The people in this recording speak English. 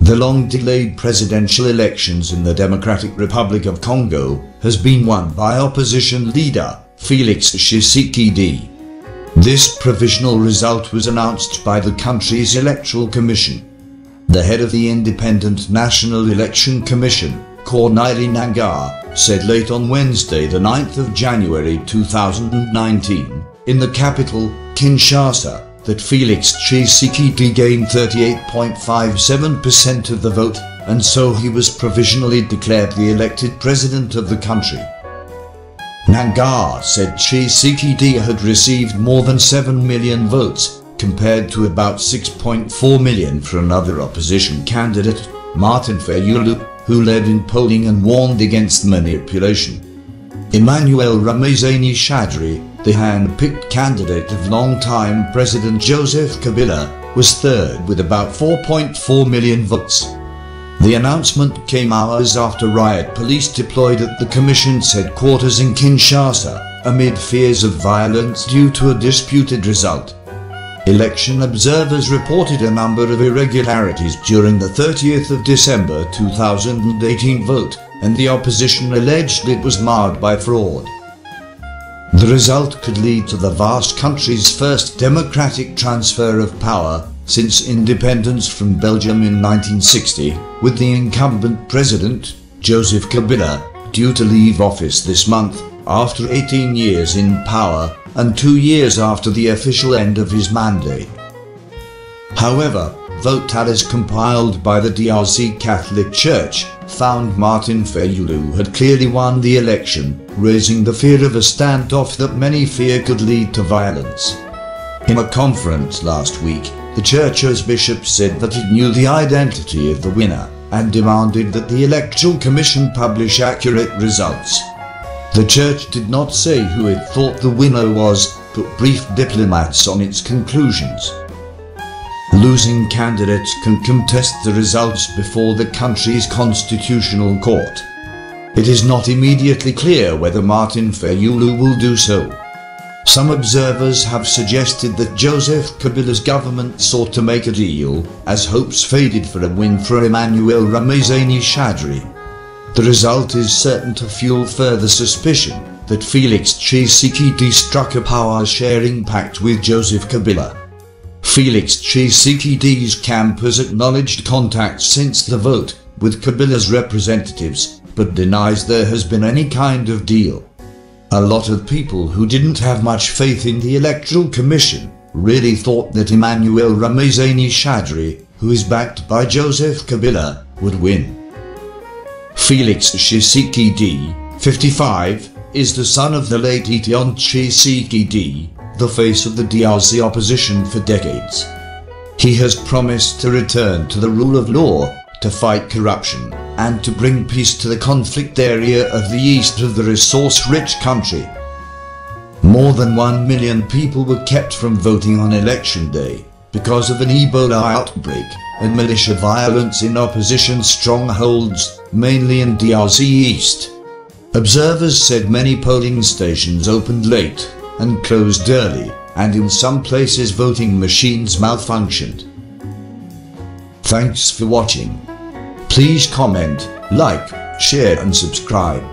The long-delayed presidential elections in the Democratic Republic of Congo has been won by opposition leader Felix Tshisekedi. This provisional result was announced by the country's Electoral Commission. The head of the Independent National Election Commission, Corneille Nangaa, said late on Wednesday the 9th of January 2019, in the capital, Kinshasa, that Felix Tshisekedi gained 38.57% of the vote, and so he was provisionally declared the elected president of the country. Nangaa said Tshisekedi had received more than 7 million votes, compared to about 6.4 million for another opposition candidate, Martin Fayulu, who led in polling and warned against manipulation. Emmanuel Ramazani Shadary, the hand-picked candidate of long-time President Joseph Kabila, was third with about 4.4 million votes. The announcement came hours after riot police deployed at the Commission's headquarters in Kinshasa, amid fears of violence due to a disputed result. Election observers reported a number of irregularities during the 30th of December 2018 vote, and the opposition alleged it was marred by fraud. The result could lead to the vast country's first democratic transfer of power since independence from Belgium in 1960, with the incumbent president, Joseph Kabila, due to leave office this month after 18 years in power and 2 years after the official end of his mandate. However, vote tallies compiled by the DRC Catholic Church found Martin Fayulu had clearly won the election, raising the fear of a standoff that many fear could lead to violence. In a conference last week, the church's bishop said that it knew the identity of the winner and demanded that the Electoral Commission publish accurate results. The church did not say who it thought the winner was, but briefed diplomats on its conclusions. Losing candidates can contest the results before the country's constitutional court. It is not immediately clear whether Martin Fayulu will do so. Some observers have suggested that Joseph Kabila's government sought to make a deal, as hopes faded for a win for Emmanuel Ramazani Shadary. The result is certain to fuel further suspicion that Felix Tshisekedi struck a power-sharing pact with Joseph Kabila. Felix Tshisekedi's camp has acknowledged contacts since the vote with Kabila's representatives, but denies there has been any kind of deal. A lot of people who didn't have much faith in the Electoral Commission really thought that Emmanuel Ramazani Shadary, who is backed by Joseph Kabila, would win. Felix Tshisekedi, 55, is the son of the late Etienne Tshisekedi, the face of the DRC opposition for decades. He has promised to return to the rule of law, to fight corruption, and to bring peace to the conflict area of the east of the resource-rich country. More than 1 million people were kept from voting on election day because of an Ebola outbreak and militia violence in opposition strongholds, mainly in DRC East. Observers said many polling stations opened late and closed early, and in some places voting machines malfunctioned. Thanks for watching. Please comment, like, share and subscribe.